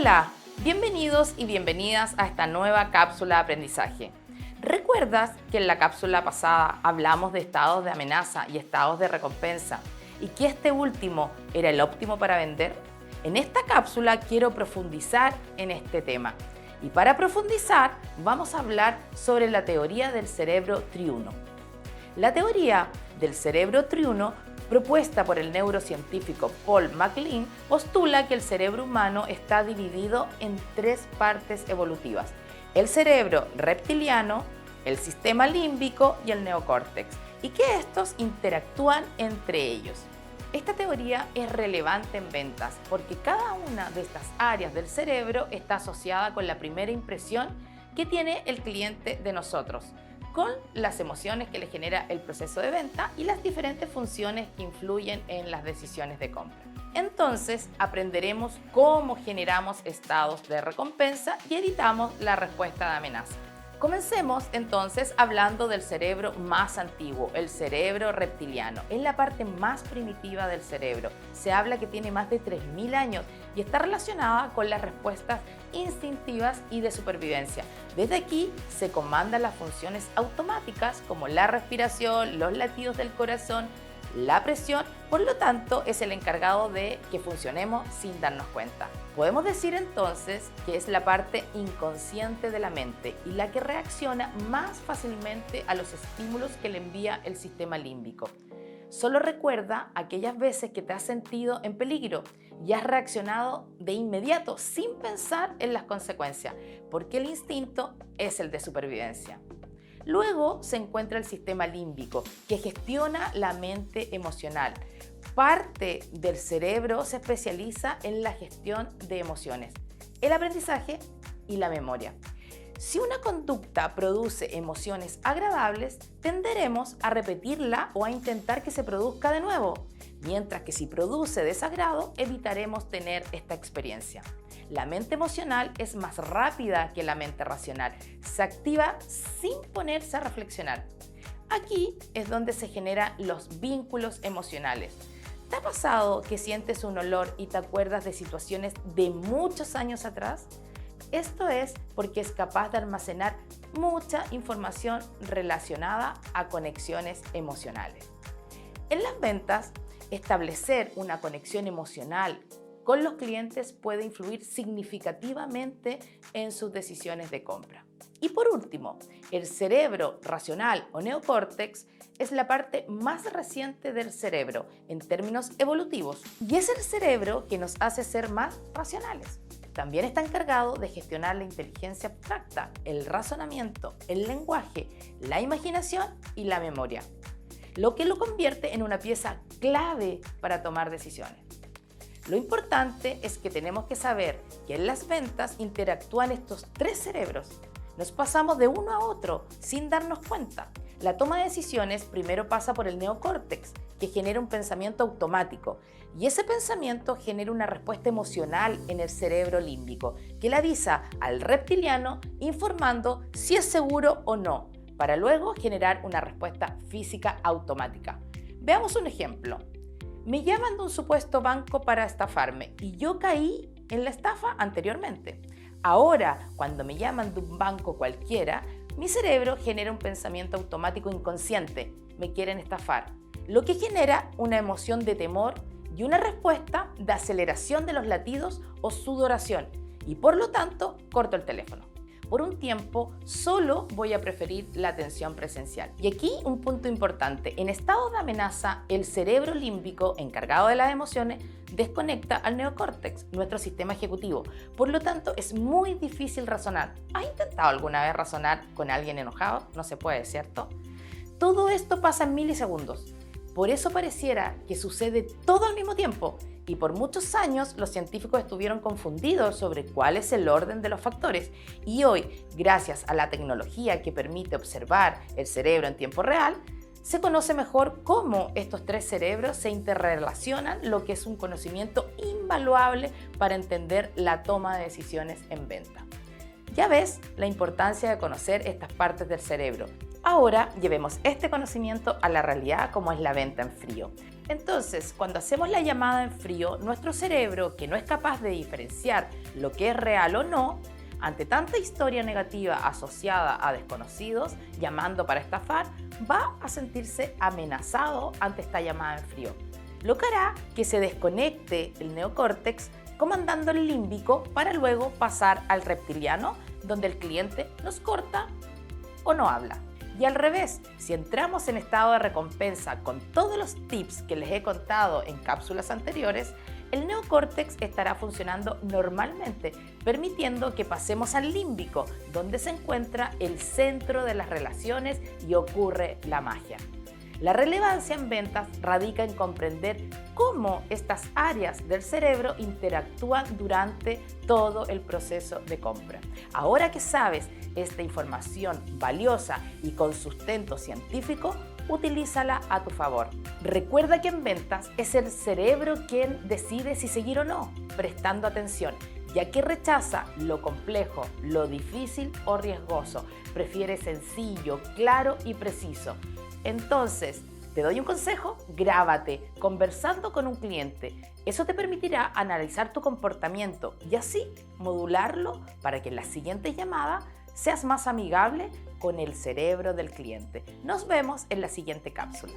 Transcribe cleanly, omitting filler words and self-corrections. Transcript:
Hola, bienvenidos y bienvenidas a esta nueva cápsula de aprendizaje. ¿Recuerdas que en la cápsula pasada hablamos de estados de amenaza y estados de recompensa y que este último era el óptimo para vender? En esta cápsula quiero profundizar en este tema. Y para profundizar vamos a hablar sobre la teoría del cerebro triuno. La teoría del cerebro triuno, propuesta por el neurocientífico Paul MacLean, postula que el cerebro humano está dividido en tres partes evolutivas: el cerebro reptiliano, el sistema límbico y el neocórtex, y que estos interactúan entre ellos. Esta teoría es relevante en ventas porque cada una de estas áreas del cerebro está asociada con la primera impresión que tiene el cliente de nosotros, con las emociones que le genera el proceso de venta y las diferentes funciones que influyen en las decisiones de compra. Entonces, aprenderemos cómo generamos estados de recompensa y evitamos la respuesta de amenaza. Comencemos entonces hablando del cerebro más antiguo, el cerebro reptiliano. Es la parte más primitiva del cerebro. Se habla que tiene más de 3.000 años y está relacionada con las respuestas instintivas y de supervivencia. Desde aquí se comandan las funciones automáticas como la respiración, los latidos del corazón, la presión, por lo tanto es el encargado de que funcionemos sin darnos cuenta. Podemos decir entonces que es la parte inconsciente de la mente y la que reacciona más fácilmente a los estímulos que le envía el sistema límbico. Solo recuerda aquellas veces que te has sentido en peligro y has reaccionado de inmediato sin pensar en las consecuencias, porque el instinto es el de supervivencia. Luego se encuentra el sistema límbico, que gestiona la mente emocional. Parte del cerebro se especializa en la gestión de emociones, el aprendizaje y la memoria. Si una conducta produce emociones agradables, tenderemos a repetirla o a intentar que se produzca de nuevo, mientras que si produce desagrado, evitaremos tener esta experiencia. La mente emocional es más rápida que la mente racional. Se activa sin ponerse a reflexionar. Aquí es donde se generan los vínculos emocionales. ¿Te ha pasado que sientes un olor y te acuerdas de situaciones de muchos años atrás? Esto es porque es capaz de almacenar mucha información relacionada a conexiones emocionales. En las ventas, establecer una conexión emocional con los clientes puede influir significativamente en sus decisiones de compra. Y por último, el cerebro racional o neocórtex es la parte más reciente del cerebro en términos evolutivos y es el cerebro que nos hace ser más racionales. También está encargado de gestionar la inteligencia abstracta, el razonamiento, el lenguaje, la imaginación y la memoria, lo que lo convierte en una pieza clave para tomar decisiones. Lo importante es que tenemos que saber que en las ventas interactúan estos tres cerebros. Nos pasamos de uno a otro sin darnos cuenta. La toma de decisiones primero pasa por el neocórtex, que genera un pensamiento automático, y ese pensamiento genera una respuesta emocional en el cerebro límbico, que le avisa al reptiliano informando si es seguro o no, para luego generar una respuesta física automática. Veamos un ejemplo. Me llaman de un supuesto banco para estafarme y yo caí en la estafa anteriormente. Ahora, cuando me llaman de un banco cualquiera, mi cerebro genera un pensamiento automático inconsciente. Me quieren estafar, lo que genera una emoción de temor y una respuesta de aceleración de los latidos o sudoración y por lo tanto corto el teléfono. Por un tiempo solo voy a preferir la atención presencial. Y aquí un punto importante: en estado de amenaza, el cerebro límbico, encargado de las emociones, desconecta al neocórtex, nuestro sistema ejecutivo. Por lo tanto, es muy difícil razonar. ¿Has intentado alguna vez razonar con alguien enojado? No se puede, ¿cierto? Todo esto pasa en milisegundos. Por eso pareciera que sucede todo al mismo tiempo. Y por muchos años los científicos estuvieron confundidos sobre cuál es el orden de los factores. Y hoy, gracias a la tecnología que permite observar el cerebro en tiempo real, se conoce mejor cómo estos tres cerebros se interrelacionan, lo que es un conocimiento invaluable para entender la toma de decisiones en venta. Ya ves la importancia de conocer estas partes del cerebro. Ahora llevemos este conocimiento a la realidad como es la venta en frío. Entonces, cuando hacemos la llamada en frío, nuestro cerebro, que no es capaz de diferenciar lo que es real o no, ante tanta historia negativa asociada a desconocidos llamando para estafar, va a sentirse amenazado ante esta llamada en frío, lo que hará que se desconecte el neocórtex comandando el límbico para luego pasar al reptiliano, donde el cliente nos corta o no habla. Y al revés, si entramos en estado de recompensa con todos los tips que les he contado en cápsulas anteriores, el neocórtex estará funcionando normalmente, permitiendo que pasemos al límbico, donde se encuentra el centro de las relaciones y ocurre la magia. La relevancia en ventas radica en comprender cómo estas áreas del cerebro interactúan durante todo el proceso de compra. Ahora que sabes esta información valiosa y con sustento científico, utilízala a tu favor. Recuerda que en ventas es el cerebro quien decide si seguir o no, prestando atención, ya que rechaza lo complejo, lo difícil o riesgoso. Prefiere sencillo, claro y preciso. Entonces, te doy un consejo, grábate conversando con un cliente. Eso te permitirá analizar tu comportamiento y así modularlo para que en la siguiente llamada seas más amigable con el cerebro del cliente. Nos vemos en la siguiente cápsula.